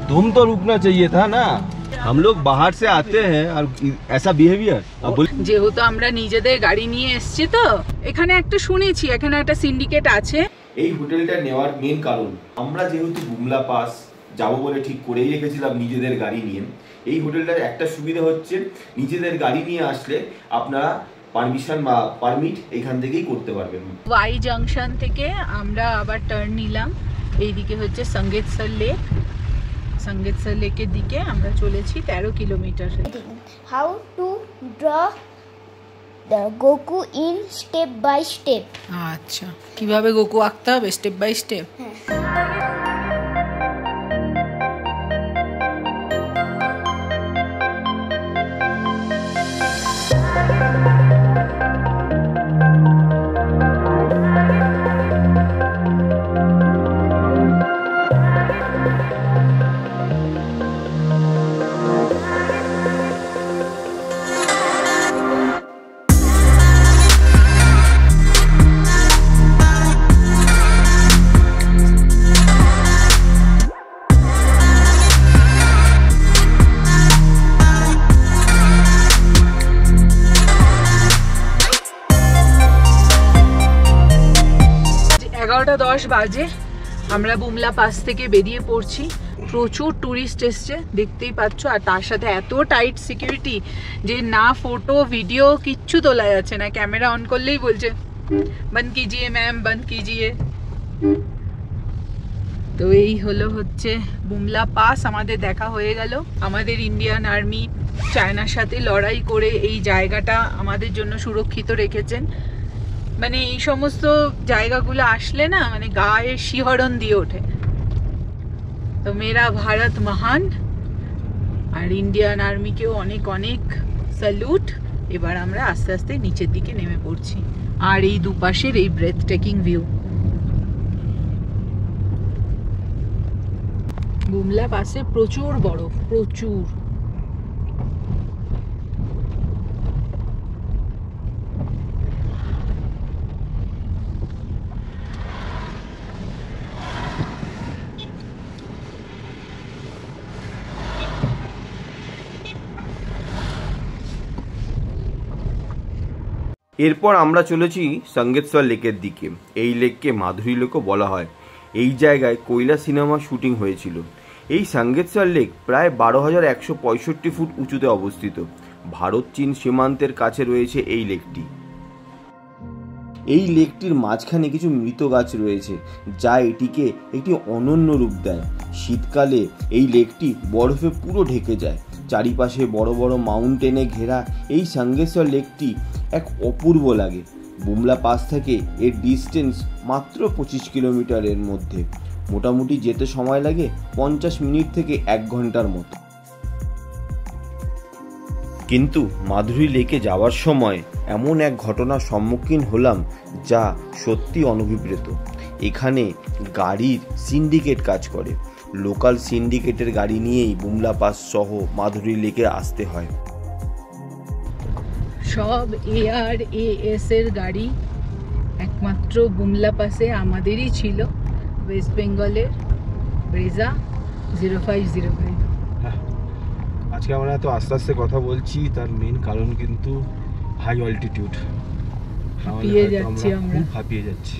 तुम तो रुकना चाहिए था ना। हम लोग बाहर से आते हैं और ऐसा बिहेवियर। যেহেতু আমরা নিজেদের গাড়ি নিয়ে এসেছি তো এখানে একটা শুনেছি এখানে একটা সিন্ডিকেট আছে। এই হোটেলটা নেওয়ার মেন কারণ আমরা যেহেতু বুমলা পাস যাবো বলে ঠিক করেই রেখেছিলাম নিজেদের গাড়ি নিয়ে। এই হোটেলটার একটা সুবিধা হচ্ছে নিজেদের গাড়ি নিয়ে আসলে আপনারা পারমিশন বা পারমিট এখান থেকেই করতে পারবেন। ওয়াই জাংশন থেকে আমরা আবার টার্ন নিলাম, এইদিকে হচ্ছে সঙ্গীতসর লেক। সঙ্গীতসর লেকের দিকে আমরা চলেছি 13 kilometre. How to draw the Goku in step by step. আচ্ছা, কিভাবে গোকু আঁকতে হবে স্টেপ বাই স্টেপ? বাজে আমরা বুমলা পাস থেকে বেরিয়ে পড়ছি। প্রচুর টুরিস্ট এসছে দেখতেই পাচ্ছ, আর তার সাথে এত টাইট সিকিউরিটি যে না ফটো ভিডিও কিচ্ছু তোলা যাচ্ছে না। ক্যামেরা অন করলেই বলছে বন্ধ কিজিয়ে ম্যাম, বন্ধ কিজিয়ে। তো এই হলো হচ্ছে বুমলা পাস। আমাদের দেখা হয়ে গেল। আমাদের ইন্ডিয়ান আর্মি চায়নার সাথে লড়াই করে এই জায়গাটা আমাদের জন্য সুরক্ষিত রেখেছেন। মানে এই সমস্ত জায়গাগুলো আসলে না মানে গায়ে শিহরণ দিয়ে ওঠে। তো মেরা ভারত মহান, আর ইন্ডিয়ান আর্মিকেও অনেক অনেক স্যালুট। এবার আমরা আস্তে আস্তে নিচের দিকে নেমে পড়ছি, আর এই দুপাশের এই ব্রেথ টেকিং ভিউ। বুমলা পাশে প্রচুর বরফ, প্রচুর। এরপর আমরা চলেছি সঙ্গীতসর লেকের দিকে। এই লেককে মাধুরী লেকও বলা হয়। এই জায়গায় কৈলা সিনেমা শুটিং হয়েছিল। এই সঙ্গীতসর লেক প্রায় 12,165 ফুট উঁচুতে অবস্থিত। ভারত চীন সীমান্তের কাছে রয়েছে এই লেকটি। এই লেকটির মাঝখানে কিছু মৃত গাছ রয়েছে যা এটিকে একটি অনন্য রূপ দেয়। শীতকালে এই লেকটি বরফে পুরো ঢেকে যায়। চারিপাশে বড় বড় মাউন্টেনে ঘেরা এই সঙ্গীতসর লেকটি এক অপূর্ব লাগে। বুমলা পাস থেকে এর ডিস্টেন্স মাত্র 25 কিলোমিটারের মধ্যে। মোটামুটি যেতে সময় লাগে 50 মিনিট থেকে 1 ঘন্টার মতো। কিন্তু মাধুরী লেকে যাওয়ার সময় এমন এক ঘটনার সম্মুখীন হলাম যা সত্যি অনভিপ্রেত। এখানে গাড়ির সিন্ডিকেট কাজ করে। লোকাল সিন্ডিকেটের গাড়ি নিয়েই বুমলা পাস সহ মাধুরী লেকে আসতে হয়। সব ARAS এর গাড়ি, একমাত্র বুমলা পাসে আমাদেরই ছিল, ওয়েস্ট বেঙ্গলের ব্রেজা 0505। আজকে আমরা এত আস্তে আস্তে কথা বলছি তার মেন কারণ কিন্তু হাই অল্টিটিউড। হাঁপিয়ে যাচ্ছি, আমরা খুব হাঁপিয়ে যাচ্ছি।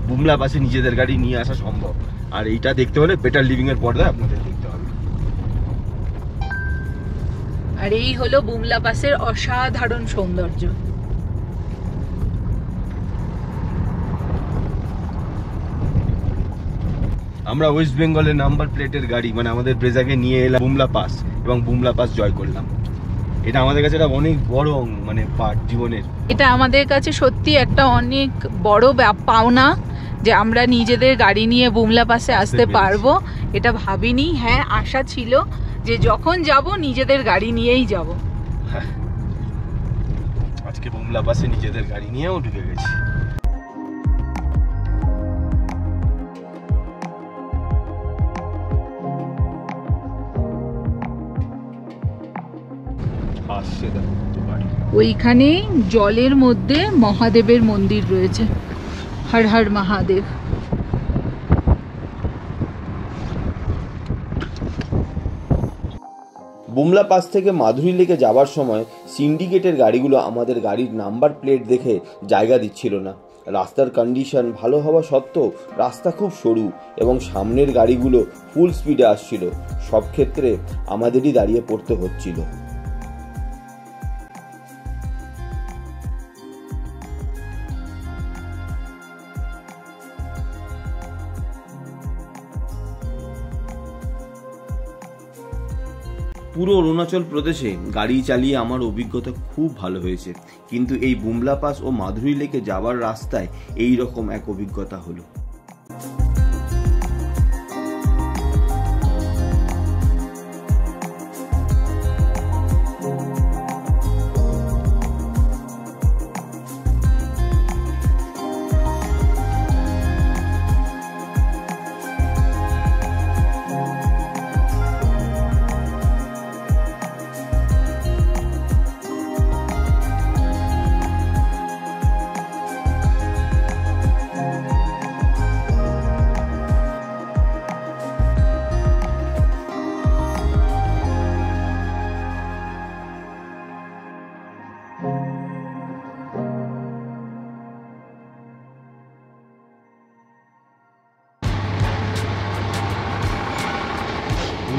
বুমলা পাসে নিজেদের গাড়ি নিয়ে আসা সম্ভব, আর এইটা দেখতে হলে বেটার লিভিং এর পর্দায় আপনাদের দেখতে হবে। আর এই হলো বুমলা পাসের অসাধারণ সৌন্দর্য। আমরা ওয়েস্ট বেঙ্গলের নাম্বার প্লেটের গাড়ি মানে আমাদের ব্রেজাকে নিয়ে এলাম বুমলা পাস এবং বুমলা পাস জয় করলাম। এটা আমাদের কাছে একটা অনেক বড় মানে পার্ট জীবনের। এটা আমাদের কাছে সত্যি একটা অনেক বড় পাওনা যে আমরা নিজেদের গাড়ি নিয়ে বুমলা পাসে আসতে পারবো। এটা ভাবিনি, হ্যাঁ আশা ছিল যে যখন যাব নিজেদের গাড়ি নিয়েই যাব। আজকে বুমলা পাসে নিজেদের গাড়ি নিয়েও ঢুকে গেছি। ওইখানে জলের মধ্যে মহাদেবের মন্দির রয়েছে, হর হর মহাদেব। বুমলা পাস থেকে মাধুরী লেকে যাবার সময় সিন্ডিকেটের গাড়িগুলো আমাদের গাড়ির নাম্বার প্লেট দেখে জায়গা দিচ্ছিল না। রাস্তার কন্ডিশন ভালো হওয়া সত্ত্বেও রাস্তা খুব সরু এবং সামনের গাড়িগুলো ফুল স্পিডে আসছিল। সব ক্ষেত্রে আমাদেরই দাঁড়িয়ে পড়তে হচ্ছিল। পুরো অরুণাচল প্রদেশে গাড়ি চালিয়ে আমার অভিজ্ঞতা খুব ভালো হয়েছে, কিন্তু এই বুমলা পাস ও মাধুরী লেকে যাওয়ার রাস্তায় এই রকম এক অভিজ্ঞতা হলো।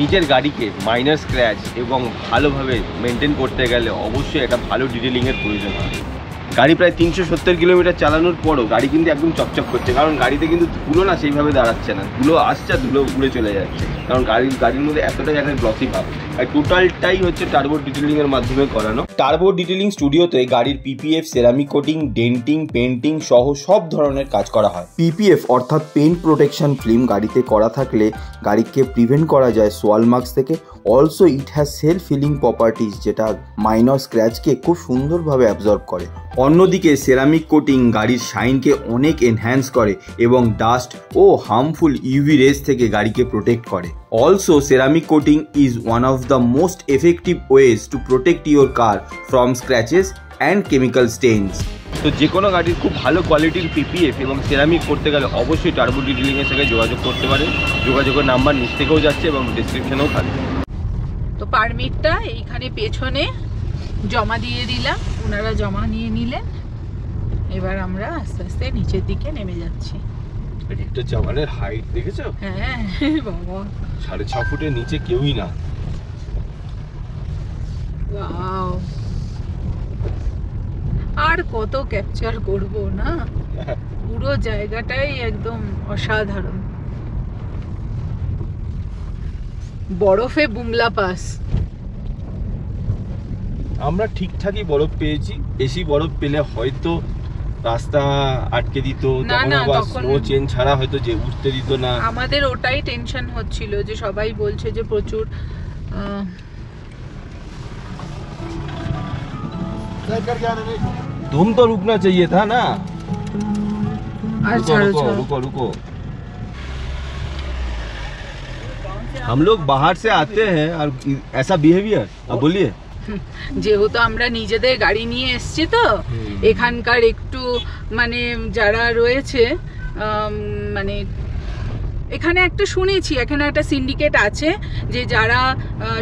নিজের গাড়িকে মাইনর স্ক্র্যাচ এবং ভালোভাবে মেনটেন করতে গেলে অবশ্যই একটা ভালো ডিটেলিংয়ের প্রয়োজন হয়। গাড়ি প্রায় 370 কিলোমিটার চালানোর পরও গাড়ি কিন্তু একদম চকচক করছে, কারণ গাড়িতে কিন্তু ধুলো না সেইভাবে দাঁড়াচ্ছে না, ধুলো আসছে ধুলো উড়ে চলে যাচ্ছে, কারণ গাড়ির মধ্যে এতটা জায়গায় গ্লসি ভাব। আর টোটালটাই হচ্ছে টার্বো ডিটেলিংয়ের মাধ্যমে করানো। টার্বো ডিটেলিং স্টুডিওতে গাড়ির PPF, ceramic coating, denting, painting সহ সব ধরনের কাজ করা হয়। পিপিএফ অর্থাৎ পেইন্ট প্রোটেকশন ফিল্ম গাড়িতে করা থাকলে গাড়িকে প্রিভেন্ট করা যায় সোয়াল মার্কস থেকে। Also it has self filling properties, যেটা মাইনর স্ক্র্যাচকে খুব সুন্দরভাবে অ্যাবজর্ব করে। অন্যদিকে সেরামিক কোটিং গাড়ির শাইনকে অনেক এনহ্যান্স করে এবং ডাস্ট ও হার্মফুল ইউভি রেজ থেকে গাড়িকে প্রোটেক্ট করে। Also ceramic coating is one of the most effective ways to protect your car from scratches and chemical stains. তো যে কোনো গাড়ির খুব ভালো কোয়ালিটির পিপিএফ এবং সেরামিক করতে গেলে অবশ্যই টার্বো ডিটেলিংয়ের সাথে যোগাযোগ করতে পারেন। যোগাযোগের নাম্বার নিচ থেকেও যাচ্ছে এবং ডিসক্রিপশনেও থাকবে। তো পারমিটটা এইখানে পেছনে জমা দিয়ে দিলাম, ওনারা জমা নিয়ে নিলেন। এবার আমরা আস্তে আস্তে নিচের দিকে নেমে যাচ্ছি। একটা জামানের হাইট দেখেছো? হ্যাঁ বাবা, 6.5 ফুটের নিচে কেউই না। ওয়াও, আর কত ক্যাপচার করব না, পুরো জায়গাটাই একদম অসাধারণ। বরফে বুমলা পাস। আমরা ঠিকঠাকই বরফ পেয়েছি, বেশি বরফ পেলে হয়তো রাস্তা আটকে দিত, তখন আবার স্নো চেন ছাড়া হয়তো যে উঠতে দিত না। আমাদের ওটাই টেনশন হচ্ছিল যে সবাই বলছে যে প্রচুর तुम तो रुकना चाहिए था ना। अच्छा रुको रुको रुको, हम लोग बाहर से आते हैं और ऐसा बिहेवियर। अब बोलिए। যেহেতু আমরা নিজেদের গাড়ি নিয়ে এসেছি তো এখানকার একটু মানে যারা রয়েছে মানে এখানে একটা শুনেছি এখানে একটা সিন্ডিকেট আছে যে যারা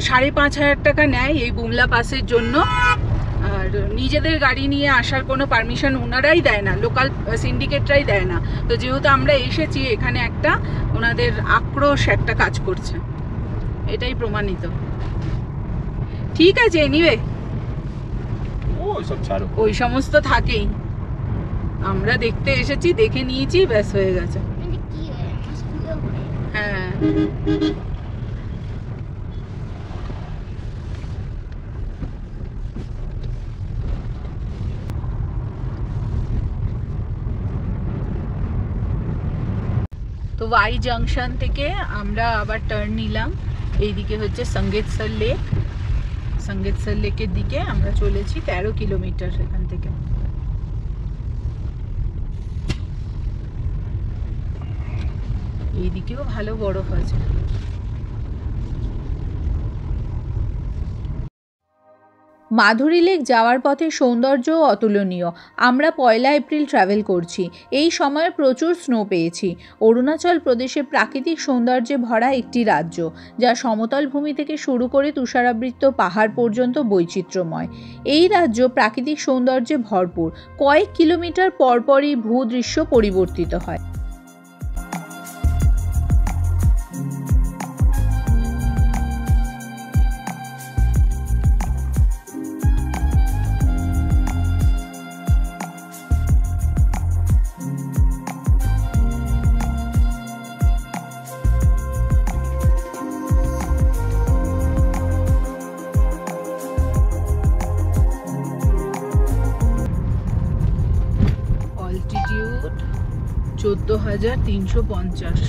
5,500 টাকা নেয় এই বুমলা পাসের জন্য, আর নিজেদের গাড়ি নিয়ে আসার কোনো পারমিশন ওনারাই দেয় না, লোকাল সিন্ডিকেটরাই দেয় না। তো যেহেতু আমরা এসেছি এখানে একটা ওনাদের আক্রোশ একটা কাজ করছে, এটাই প্রমাণিত। ঠিক আছে, এনিওয়ে ওই সমস্ত থাকেই, আমরা দেখতে এসেছি, দেখে নিয়েছি, ব্যাস হয়ে গেছে। হ্যাঁ ওয়াই জাংশন থেকে আমরা আবার টার্ন নিলাম, এইদিকে হচ্ছে সঙ্গীতসর লেক। সঙ্গীতসর লেকের দিকে আমরা চলেছি 13 কিলোমিটার এখান থেকে। এইদিকেও ভালো বরফ আছে। মাধুরী লেক যাওয়ার পথে সৌন্দর্য অতুলনীয়। আমরা 1 এপ্রিল ট্রাভেল করছি, এই সময় প্রচুর স্নো পেয়েছি। অরুণাচল প্রদেশে প্রাকৃতিক সৌন্দর্যে ভরা একটি রাজ্য, যা সমতল ভূমি থেকে শুরু করে তুষারাবৃত পাহাড় পর্যন্ত বৈচিত্র্যময়। এই রাজ্য প্রাকৃতিক সৌন্দর্যে ভরপুর, কয়েক কিলোমিটার পরপরই ভূদৃশ্য পরিবর্তিত হয়। অল্টিটিউড 14,350।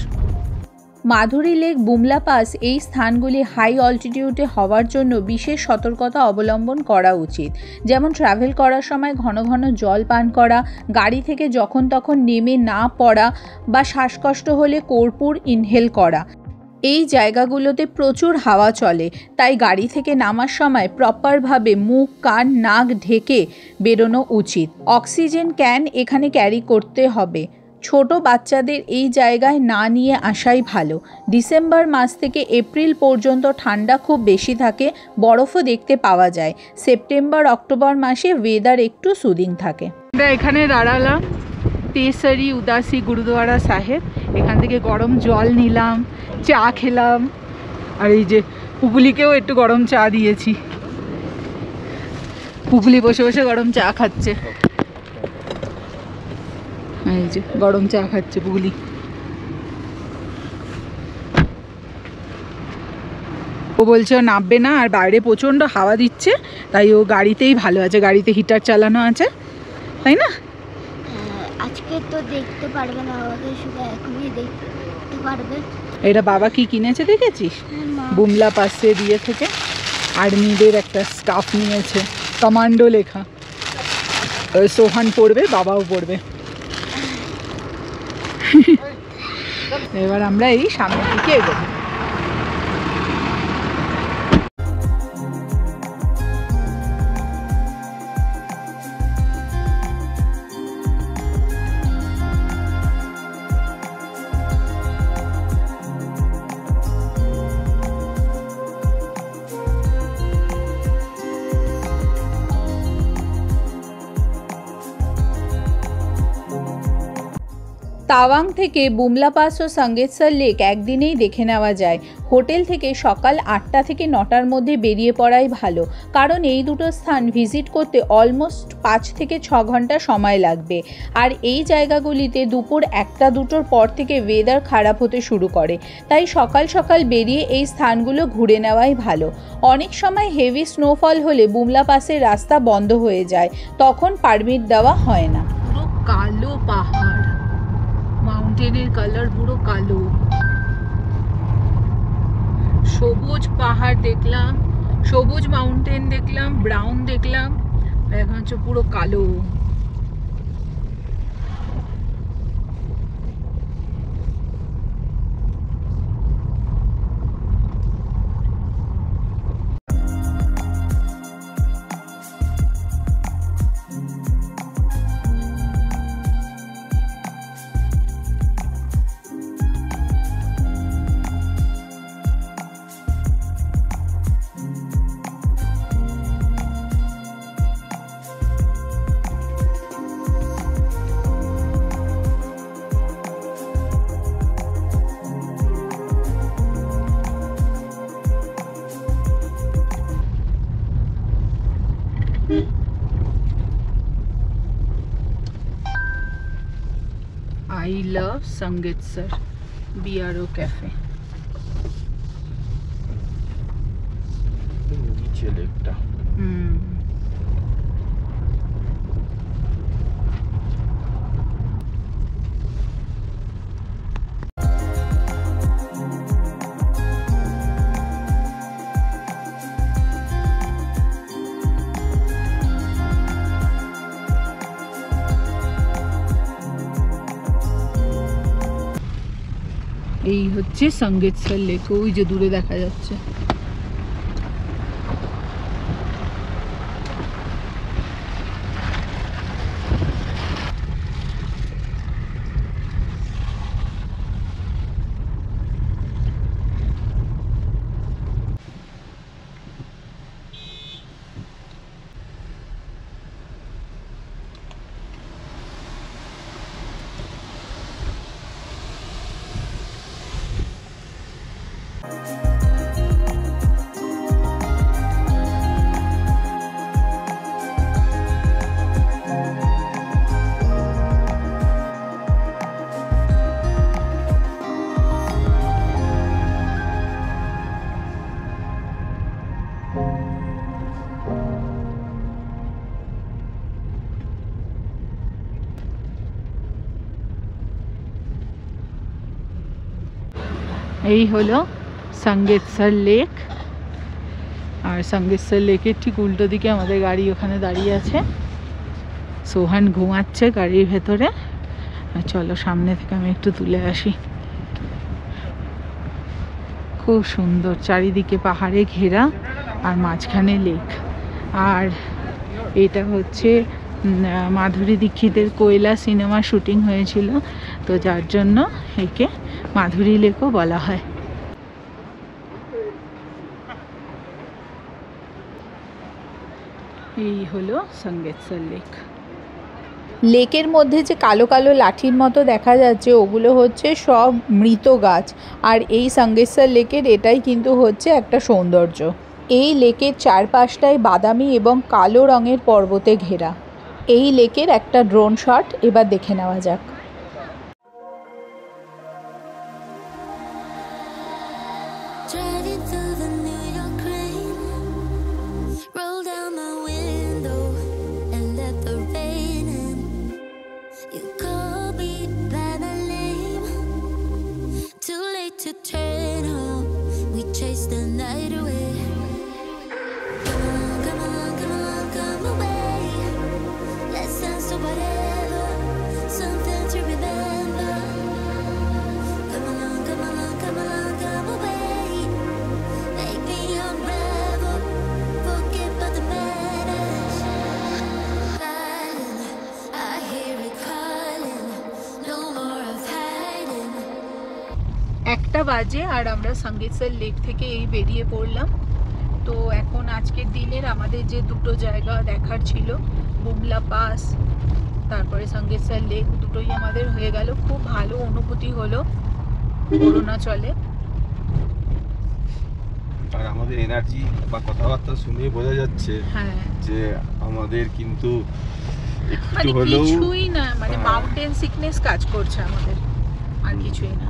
মাধুরী লেক, বুমলা পাস এই স্থানগুলি হাই অল্টিটিউডে হওয়ার জন্য বিশেষ সতর্কতা অবলম্বন করা উচিত। যেমন ট্রাভেল করার সময় ঘন ঘন জল পান করা, গাড়ি থেকে যখন তখন নেমে না পড়া বা শ্বাসকষ্ট হলে কর্পূর ইনহেল করা। এই জায়গাগুলোতে প্রচুর হাওয়া চলে, তাই গাড়ি থেকে নামার সময় প্রপারভাবে মুখ, কান, নাক ঢেকে বেরোনো উচিত। অক্সিজেন ক্যান এখানে ক্যারি করতে হবে। ছোট বাচ্চাদের এই জায়গায় না নিয়ে আসাই ভালো। ডিসেম্বর মাস থেকে এপ্রিল পর্যন্ত ঠান্ডা খুব বেশি থাকে, বরফও দেখতে পাওয়া যায়। সেপ্টেম্বর অক্টোবর মাসে ওয়েদার একটু সুদিং থাকে। আমরা এখানে দাঁড়ালাম তেসরি উদাসী গুরুদুয়ারা সাহেব। এখান থেকে গরম জল নিলাম, চা খেলাম, আর এই যে পুপুলিকেও একটু গরম চা দিয়েছি। পুপুলি বসে বসে গরম চা খাচ্ছে, এই যে গরম চা খাচ্ছে পুপুলি। ও বলছে ও নামবে না, আর বাইরে প্রচণ্ড হাওয়া দিচ্ছে, তাই ও গাড়িতেই ভালো আছে, গাড়িতে হিটার চালানো আছে, তাই না? আজকে তো দেখতে পারবে না, আমাকে শুধু এখনই দেখতে পারবে। এটা বাবা কি কিনেছে দেখেছিস? বুমলা পাশে দিয়ে থেকে আর্মিদের একটা স্কার্ফ নিয়েছে, কমান্ডো লেখা। সোহান পড়বে, বাবাও পড়বে। এবার আমরা এই সামনের দিকে এগোবো। তাওয়াং থেকে বুমলা পাস ও সঙ্গীতসর লেক একদিনেই দেখে নেওয়া যায়। হোটেল থেকে সকাল 8টা থেকে 9টার মধ্যে বেরিয়ে পড়াই ভালো, কারণ এই দুটো স্থান ভিজিট করতে অলমোস্ট 5 থেকে 6 ঘন্টা সময় লাগবে। আর এই জায়গাগুলিতে দুপুর 1টা-2টোর পর থেকে ওয়েদার খারাপ হতে শুরু করে, তাই সকাল সকাল বেরিয়ে এই স্থানগুলো ঘুরে নেওয়াই ভালো। অনেক সময় হেভি স্নোফল হলে বুমলা পাসের রাস্তা বন্ধ হয়ে যায়, তখন পারমিট দেওয়া হয় না। পুরো কালো পাহাড়, মাউন্টেনের কালার পুরো কালো। সবুজ পাহাড় দেখলাম, সবুজ মাউন্টেন দেখলাম, ব্রাউন দেখলাম, এখন হচ্ছে পুরো কালো। I love Sangitsar BRO Cafe. নিচে লেকটা। এই হচ্ছে সঙ্গেতসর লেক, ওই যে দূরে দেখা যাচ্ছে। এই হলো সঙ্গেতসর লেক। আর সঙ্গেতসর লেকের ঠিক উল্টো দিকে আমাদের গাড়ি ওখানে দাঁড়িয়ে আছে। সোহান ঘুমাচ্ছে গাড়ির ভেতরে। চলো সামনে থেকে আমি একটু তুলে আসি। খুব সুন্দর, চারিদিকে পাহাড়ে ঘেরা আর মাঝখানে লেক। আর এটা হচ্ছে মাধুরী দীক্ষিতের কোয়েলা সিনেমা শুটিং হয়েছিল, তো যার জন্য একে মাধুরী লেকও বলা হয়। এই হলো সঙ্গেতসর লেক। লেকের মধ্যে যে কালো কালো লাঠির মতো দেখা যাচ্ছে, ওগুলো হচ্ছে সব মৃত গাছ। আর এই সঙ্গেতসর লেকের এটাই কিন্তু হচ্ছে একটা সৌন্দর্য। এই লেকের চারপাশটাই বাদামি এবং কালো রঙের পর্বতে ঘেরা। এই লেকের একটা ড্রোন শট এবার দেখে নেওয়া যাক। To turn home, we chase the night away. Come along, come along, come along, come away. Let's dance to whatever, something to remember. Come along, come along, come along, come away. Make me unravel, forget about the madness. Silent, I hear it calling, no more of hiding. 1টা বাজে আর আমরা সঙ্গেতসর lake থেকে এই বেরিয়ে পড়লাম। তো এখন আজকের দিনের আমাদের যে দুটো জায়গা দেখার ছিল, বুমলা পাস তারপরে সঙ্গেতসর লেক, দুটোই আমাদের হয়ে গেল। খুব ভালো অনুভূতি হলো অরুণাচলে। আর আমাদের এনার্জি বা কথাবার্তা শুনে বোঝা যাচ্ছে যে আমাদের কিন্তু মানে কিছুই না, মানে মাউন্টেন সিকনেস কাজ করছে আমাদের, আর কিছুই না।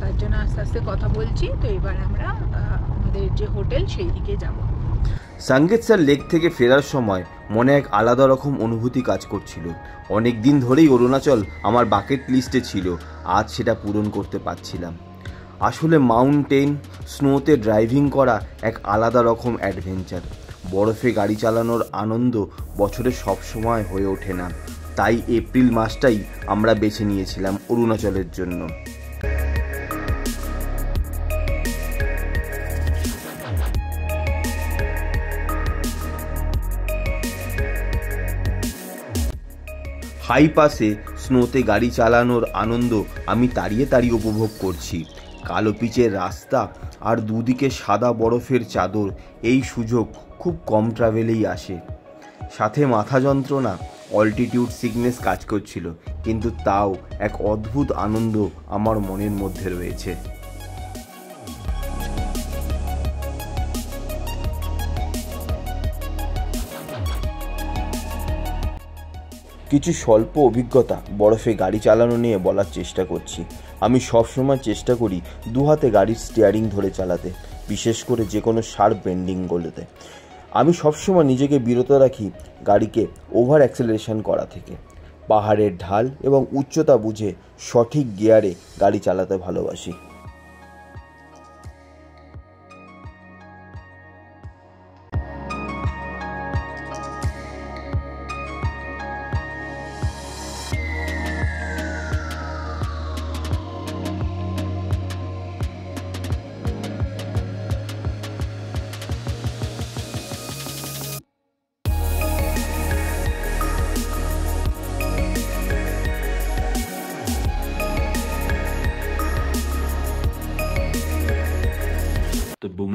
তার জন্য আস্তে আস্তে কথা বলছি। তো এবার আমরা আমাদের যে হোটেল সেই দিকে যাব। সঙ্গেতসর লেক থেকে ফেরার সময় মনে এক আলাদা রকম অনুভূতি কাজ করছিল। অনেক দিন ধরেই অরুণাচল আমার বাকেট লিস্টে ছিল, আজ সেটা পূরণ করতে পারছিলাম। আসলে মাউন্টেন স্নোতে ড্রাইভিং করা এক আলাদা রকম অ্যাডভেঞ্চার। বরফে গাড়ি চালানোর আনন্দ বছরে সব সময় হয়ে ওঠে না, তাই এপ্রিল মাসটাই আমরা বেছে নিয়েছিলাম অরুণাচলের জন্য। হাই পাসে স্নোতে গাড়ি চালানোর আনন্দ আমি তাড়িয়ে তাড়িয়ে উপভোগ করছি। কালো পিচের রাস্তা আর দুদিকে সাদা বরফের চাদর, এই সুযোগ খুব কম ট্রাভেলেই আসে। সাথে মাথা যন্ত্রণা, অল্টিটিউড সিকনেস কাজ করছিল, কিন্তু তাও এক অদ্ভুত আনন্দ আমার মনের মধ্যে রয়েছে। কিছু স্বল্প অভিজ্ঞতা বরফে গাড়ি চালানো নিয়ে বলার চেষ্টা করছি। আমি সবসময় চেষ্টা করি দু হাতে গাড়ির স্টিয়ারিং ধরে চালাতে, বিশেষ করে যে কোনো শার্প বেন্ডিংগুলোতে। আমি সবসময় নিজেকে বিরত রাখি গাড়িকে ওভার অ্যাক্সেলারেশন করা থেকে। পাহাড়ের ঢাল এবং উচ্চতা বুঝে সঠিক গিয়ারে গাড়ি চালাতে ভালোবাসি।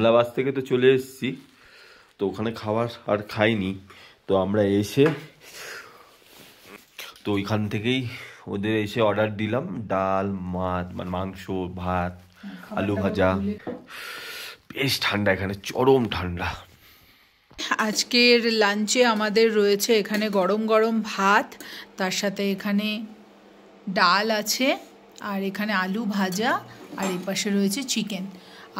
বুমলাবাস থেকে তো চলে এসেছি, তো ওখানে খাবার আর খাইনি, তো আমরা এসে তো ওইখান থেকেই ওদের এসে অর্ডার দিলাম ডাল, মাছ মানে মাংস, ভাত, আলু ভাজা। বেশ ঠান্ডা এখানে, চরম ঠান্ডা। আজকের লাঞ্চে আমাদের রয়েছে এখানে গরম গরম ভাত, তার সাথে এখানে ডাল আছে, আর এখানে আলু ভাজা, আর এই পাশে রয়েছে চিকেন,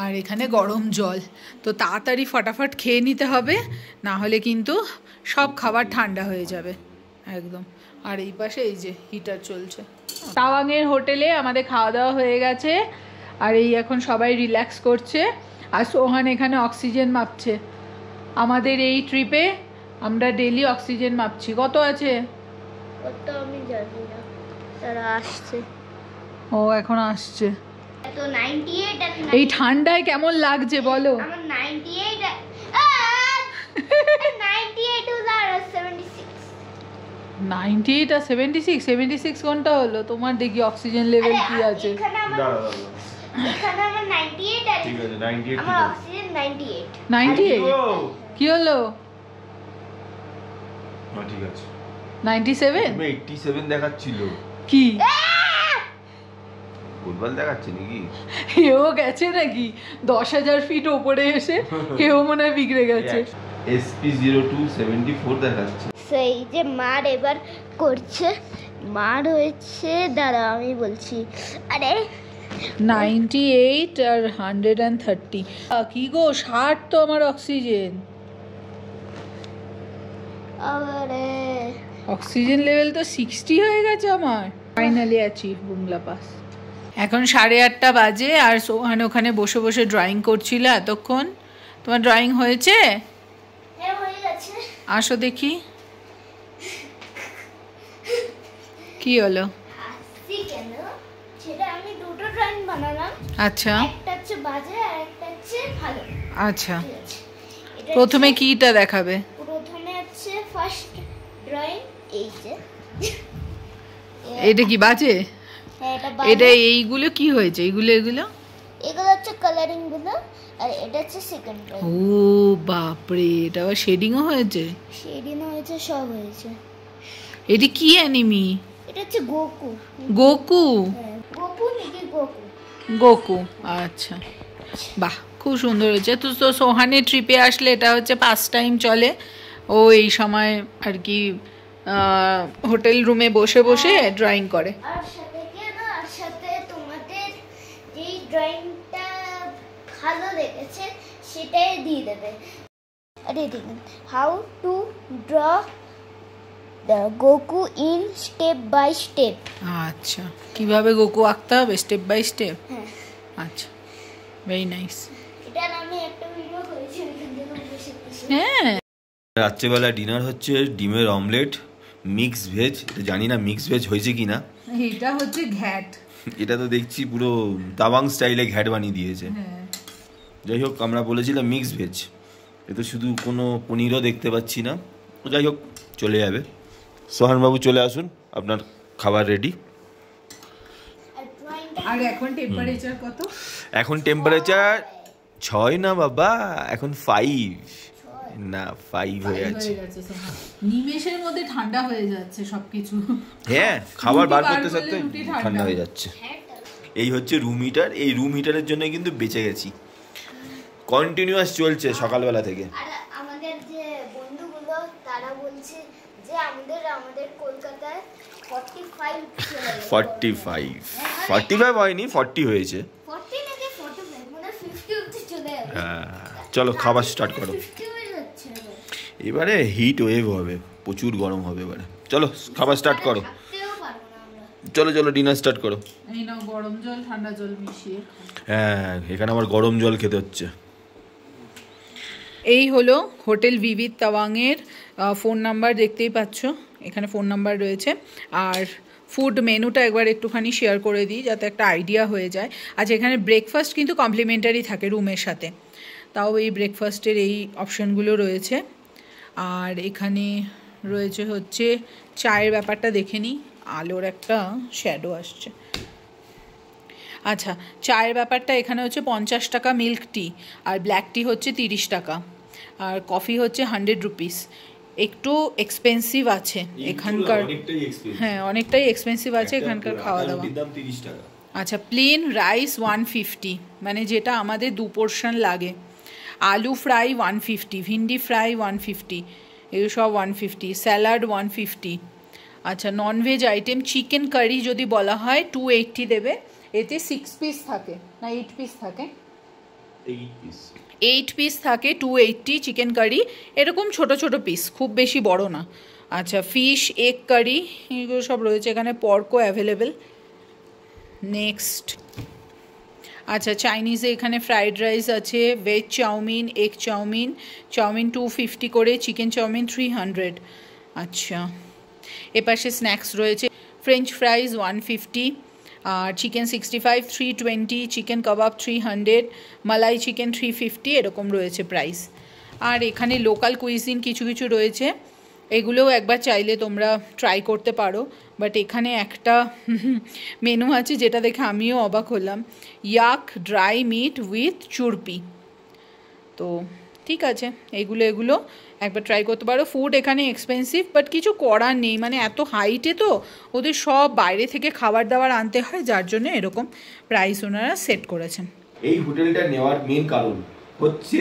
আর এখানে গরম জল। তো তাড়াতাড়ি ফটাফট খেয়ে নিতে হবে, না হলে কিন্তু সব খাবার ঠান্ডা হয়ে যাবে একদম। আর এই পাশে এই যে হিটার চলছে। তাওয়াংয়ের হোটেলে আমাদের খাওয়া দাওয়া হয়ে গেছে, আর এই এখন সবাই রিল্যাক্স করছে, আর সোহান এখানে অক্সিজেন মাপছে। আমাদের এই ট্রিপে আমরা ডেলি অক্সিজেন মাপছি। কত আছে? কত আমি জানি না, তারা আসছে। ও এখন আসছে। তো 98 আর এই ঠান্ডায় কেমন লাগছে বলো? আমার 98 98 হলো আর 76। 98 আর 76? 76 কোনটা হলো তোমার? দেখি অক্সিজেন লেভেল কি আছে। এখানে আমার 98 আর ঠিক আছে 98 আমার অক্সিজেন 98। 98 কি হলো? ঠিক আছে 97 তুমি 87 দেখাচ্ছিল কি? ফুটবল দেখাচ্ছে নাকি? এও গেছে নাকি 10,000 ফিট ওপরে এসে? এও মনে হয় বিগড়ে গেছে। SP0274 দেখাচ্ছে। সেই যে মার এবার করছে, মার হয়েছে, দাঁড়া আমি বলছি। আরে 98 আর 130 কি গো 60 তো আমার অক্সিজেন। আরে অক্সিজেন লেভেল তো 60 হয়ে গেছে আমার। Finally achieve Bumla pass. এখন 8:30 বাজে, আর সোহান ওখানে বসে বসে ড্রয়িং করছিল এতক্ষণ। তোমার ড্রয়িং হয়েছে? হ্যাঁ হয়ে গেছে। আসো দেখি কি হলো। আসছি কেন, সেটা আমি দুটো ড্রয়িং বানালাম। আচ্ছা একটা হচ্ছে বাজে আর একটা হচ্ছে ভালো। আচ্ছা, ঠিক আছে, এটা প্রথমে কিটা দেখাবে? প্রথমে হচ্ছে ফার্স্ট ড্রয়িং, এই যে এটা কি বাজে? হ্যাঁ এটা এটা বাজে। এইগুলো কি হয়েছে? এগুলো এগুলো হচ্ছে কালারিং গুলো, আর এটা হচ্ছে সেকেন্ড ড্রয়িং। ও বাপরে, এটা আবার শেডিংও হয়েছে? শেডিং হয়েছে, সব হয়েছে। এটা কি অ্যানিমি? এটা হচ্ছে গোকু। গোকু? হ্যাঁ, গোকু নাকি গোকু? গোকু, আচ্ছা বাহ, খুব সুন্দর হয়েছে। তো তো সোহানের ট্রিপে আসলে এটা হচ্ছে 5 টাইম চলে। ও এই সময় আর কি হোটেল রুমে বসে বসে ড্রয়িং করে। আর সাথে কি না, আর সাথে তোমাদের যেই ড্রয়িংটা ভালো লেগেছে সেটাই দিয়ে দেবে। আরে দেখুন, how to draw the Goku in step by step. আচ্ছা, কিভাবে গোকু আঁকতে হবে স্টেপ বাই স্টেপ? হ্যাঁ, আচ্ছা, ভেরি নাইস। এটার আমি একটা ভিডিও করেছি, ওইখান থেকে বসে বসে। হ্যাঁ, রাত্রেবেলা ডিনার হচ্ছে ডিমের অমলেট, মিক্স ভেজ। জানি না মিক্স ভেজ হয়েছে কি না। এটা হচ্ছে ঘ্যাট। এটা তো দেখছি পুরো তাওয়াং স্টাইলে ঘ্যাট বানিয়ে দিয়েছে। হ্যাঁ, যাই হোক, আমরা বলেছিলাম মিক্স ভেজ, এ তো শুধু কোনো পনিরও দেখতে পাচ্ছি না। যাই হোক, চলে যাবে। সোহানবাবু চলে আসুন, আপনার খাবার রেডি। আর ড্রয়িংটা আর এখন টেম্পারেচার কত? এখন টেম্পারেচার 6 না বাবা, এখন 5 না 5 হয়ে আছে। নিমেষের মধ্যে ঠান্ডা হয়ে যাচ্ছে সবকিছু। হ্যাঁ, খাবার বার রুটি করতে বার সাথে করলে রুটি ঠান্ডা। ঠান্ডা হয়ে যাচ্ছে। এই হচ্ছে রুম হিটার, এই রুম হিটারের জন্য কিন্তু বেঁচে গেছি। কন্টিনিউয়াস চলছে সকালবেলা থেকে। আর আমাদের যে বন্ধুগুলো তারা বলছে যে আমাদের কলকাতায় 45 চলে গেছে। 45 হয়নি, 40 হয়েছে। 40 নাকি 45, মানে 50 অবধি চলে যাবে। হ্যাঁ, চলো খাবার স্টার্ট করো। 50 হয়ে যাচ্ছে এবার। এবারে হিট ওয়েভ হবে, প্রচুর গরম হবে এবারে। চলো খাবার স্টার্ট করো। থাকতেও পারবো না আমরা। চলো ডিনার স্টার্ট করো। এই নাও গরম জল ঠান্ডা জল মিশিয়ে। হ্যাঁ, এখানে আবার গরম জল খেতে হচ্ছে। এই হলো হোটেল বিবিধ তাওয়াংয়ের ফোন নাম্বার, দেখতেই পাচ্ছ এখানে ফোন নাম্বার রয়েছে। আর ফুড মেনুটা একবার একটুখানি শেয়ার করে দিই যাতে একটা আইডিয়া হয়ে যায়। আচ্ছা, এখানে ব্রেকফাস্ট কিন্তু কমপ্লিমেন্টারি থাকে রুমের সাথে, তাও এই ব্রেকফাস্টের এই অপশানগুলো রয়েছে। আর এখানে রয়েছে হচ্ছে চায়ের ব্যাপারটা দেখে নিই, আলোর একটা শ্যাডো আসছে। আচ্ছা, চায়ের ব্যাপারটা এখানে হচ্ছে 50 টাকা মিল্ক টি, আর ব্ল্যাক টি হচ্ছে 30 টাকা, আর কফি হচ্ছে 100 রুপিস। একটু এক্সপেন্সিভ আছে এখানকার, হ্যাঁ অনেকটাই এক্সপেন্সিভ আছে এখানকার খাওয়া দাওয়া। আচ্ছা, প্লেন রাইস 150, মানে যেটা আমাদের 2 পোর্শন লাগে। আলু ফ্রাই 150, ভিন্ডি ফ্রাই 150, এগুলো সব 150, স্যালাড 150। আচ্ছা, ননভেজ আইটেম চিকেন কারি যদি বলা হয় 280 দেবে। এতে 6 পিস থাকে না 8 পিস থাকে? 8 পিস থাকে, 280 চিকেন কারি, এরকম ছোট ছোট পিস, খুব বেশি বড় না। আচ্ছা, ফিশ এগ কারি এগুলো সব রয়েছে এখানে, পর্কও অ্যাভেলেবেল। নেক্সট, আচ্ছা চাইনিজে এখানে ফ্রাইড রাইস আছে, veg chow mein, egg chow mein, chow mein 250 করে, চিকেন চাউমিন 300। আচ্ছা, এপাশে স্ন্যাক্স রয়েছে, ফ্রেঞ্চ ফ্রাইজ 150, আর চিকেন 65 320, চিকেন কাবাব 300, মালাই চিকেন 350, এরকম রয়েছে প্রাইস। আর এখানে লোকাল কুইজিন কিছু কিছু রয়েছে, এগুলোও একবার চাইলে তোমরা ট্রাই করতে পারো। বাট এখানে একটা মেনু আছে যেটা দেখে আমিও অবাক হলাম, ইয়াক ড্রাই মিট উইথ চুরপি। তো ঠিক আছে, এগুলো একবার ট্রাই করতে পারো। ফুড এখানে এক্সপেন্সিভ, বাট কিছু করার নেই, মানে এত হাইটে তো ওদের সব বাইরে থেকে খাবার দাবার আনতে হয়, যার জন্য এরকম প্রাইস ওনারা সেট করেছেন। এই হোটেলটা নেওয়ার মেন কারণ হচ্ছে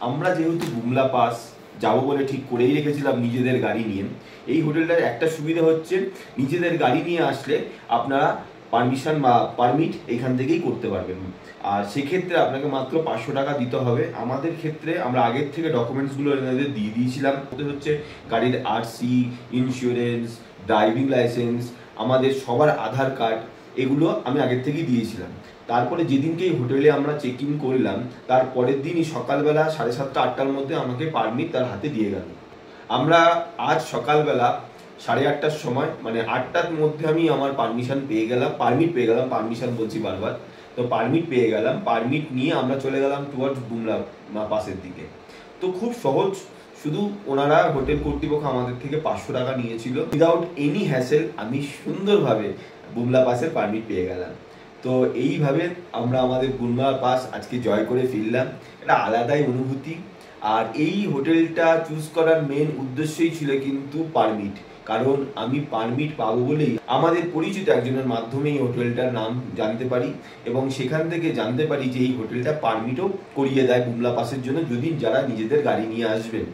আমরা যেহেতু বুমলা পাস যাবো বলে ঠিক করেই রেখেছিলাম নিজেদের গাড়ি নিয়ে। এই হোটেলটার একটা সুবিধা হচ্ছে নিজেদের গাড়ি নিয়ে আসলে আপনারা পারমিশন বা পারমিট এখান থেকেই করতে পারবেন, আর সেক্ষেত্রে আপনাকে মাত্র 500 টাকা দিতে হবে। আমাদের ক্ষেত্রে আমরা আগের থেকে ডকুমেন্টসগুলো এনাদের দিয়ে দিয়েছিলাম, ওদের হচ্ছে গাড়ির আরসি, ইন্স্যুরেন্স, ড্রাইভিং লাইসেন্স, আমাদের সবার আধার কার্ড, এগুলো আমি আগের থেকেই দিয়েছিলাম। তারপরে যেদিনকে এই হোটেলে আমরা চেক ইন করলাম তার পরের দিনই সকালবেলা 7:30 8টার মধ্যে আমাকে পারমিট তার হাতে দিয়ে গেল। আমরা আজ সকালবেলা 8:30টার সময়, মানে 8টার মধ্যে আমি আমার পারমিট পেয়ে গেলাম, পারমিশন বলছি বারবার, তো পারমিট পেয়ে গেলাম। পারমিট নিয়ে আমরা চলে গেলাম টুয়ার্ডস বুমলা পাসের দিকে। তো খুব সহজ, শুধু ওনারা হোটেল কর্তৃপক্ষ আমাদের থেকে 500 টাকা নিয়েছিল। উইদাউট এনি হ্যাসেল আমি সুন্দরভাবে বুমলা পাসের পারমিট পেয়ে গেলাম। তো এইভাবে আমরা আমাদের বুমলা পাস আজকে জয় করে ফিরলাম, এটা আলাদাই অনুভূতি। আর এই হোটেলটা চুজ করার মেন উদ্দেশ্যই ছিল কিন্তু পারমিট, কারণ আমি পারমিট পাবো বলেই আমাদের পরিচিত একজনের মাধ্যমে এই হোটেলটার নাম জানতে পারি, এবং সেখান থেকে জানতে পারি যে এই হোটেলটা পারমিটও করিয়ে দেয় বুমলা পাসের জন্য, যদি যারা নিজেদের গাড়ি নিয়ে আসবেন।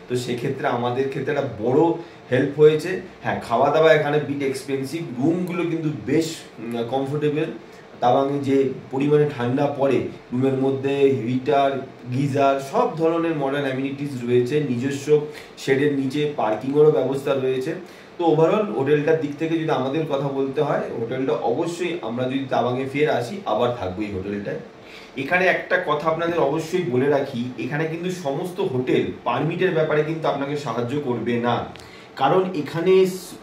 তো সেক্ষেত্রে আমাদের ক্ষেত্রে একটা বড় হেল্প হয়েছে। হ্যাঁ, খাওয়া দাওয়া এখানে বিট এক্সপেন্সিভ, রুমগুলো কিন্তু বেশ কমফোর্টেবল। তাওয়াংয়ে যে পরিমাণে ঠান্ডা পড়ে, রুমের মধ্যে হিটার, গিজার, সব ধরনের মডার্ন অ্যামিনিটিস রয়েছে, নিজস্ব শেডের নিচে পার্কিংয়েরও ব্যবস্থা রয়েছে। তো ওভারঅল হোটেলটার দিক থেকে যদি আমাদের কথা বলতে হয়, হোটেলটা অবশ্যই আমরা যদি তাওয়াংয়ে ফের আসি আবার থাকবো এই হোটেলটায়। এখানে একটা কথা আপনাদের অবশ্যই বলে রাখি, এখানে কিন্তু সমস্ত হোটেল পারমিটের ব্যাপারে কিন্তু আপনাকে সাহায্য করবে না, কারণ এখানে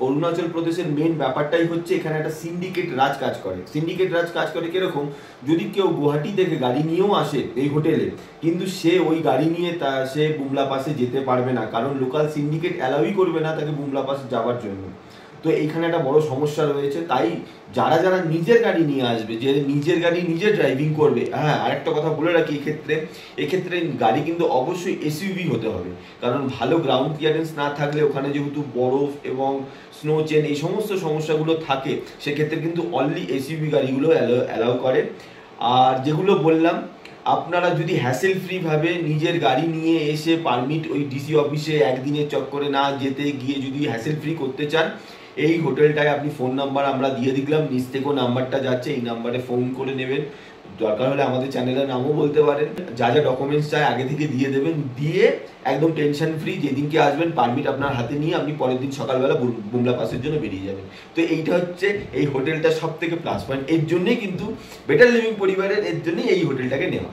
অরুণাচল প্রদেশের মেন ব্যাপারটাই হচ্ছে এখানে একটা সিন্ডিকেট রাজ কাজ করে। সিন্ডিকেট রাজ কাজ করে কিরকম, যদি কেউ গুয়াহাটি থেকে গাড়ি নিয়েও আসে এই হোটেলে, কিন্তু সে ওই গাড়ি নিয়ে সে বুমলা পাসে যেতে পারবে না, কারণ লোকাল সিন্ডিকেট অ্যালাউই করবে না তাকে বুমলা পাসে যাওয়ার জন্য। তো এইখানে একটা বড় সমস্যা রয়েছে। তাই যারা যারা নিজের গাড়ি নিয়ে আসবে, যে নিজের গাড়ি নিজে ড্রাইভিং করবে, হ্যাঁ আরেকটা কথা বলে রাখি, এক্ষেত্রে গাড়ি কিন্তু অবশ্যই এসইউভি হতে হবে, কারণ ভালো গ্রাউন্ড ক্লিয়ারেন্স না থাকলে ওখানে যেহেতু বরফ এবং স্নো চেন এই সমস্ত সমস্যাগুলো থাকে, সেক্ষেত্রে কিন্তু অনলি এসইউভি গাড়িগুলো অ্যালাউ করে। আর যেগুলো বললাম, আপনারা যদি হ্যাসেল ফ্রি ভাবে নিজের গাড়ি নিয়ে এসে পারমিট ওই ডিসি অফিসে একদিনের চক্করে না যেতে গিয়ে যদি হ্যাসেল ফ্রি করতে চান, এই হোটেলটায় আপনি ফোন নাম্বার আমরা দিয়ে দিলাম, নিচ থেকেও নাম্বারটা যাচ্ছে, এই নাম্বারে ফোন করে নেবেন। দরকার হলে আমাদের চ্যানেলের নামও বলতে পারেন, যা যা ডকুমেন্টস চাই আগে থেকে দিয়ে দেবেন, দিয়ে একদম টেনশন ফ্রি যেদিনকে আসবেন পারমিট আপনার হাতে নিয়ে আপনি পরের দিন সকালবেলা বুমলা পাসের জন্য বেরিয়ে যাবেন। তো এইটা হচ্ছে এই হোটেলটা সব থেকে প্লাস পয়েন্ট, এর জন্যই কিন্তু বেটার লিভিং পরিবারের এর জন্যই এই হোটেলটাকে নেওয়া।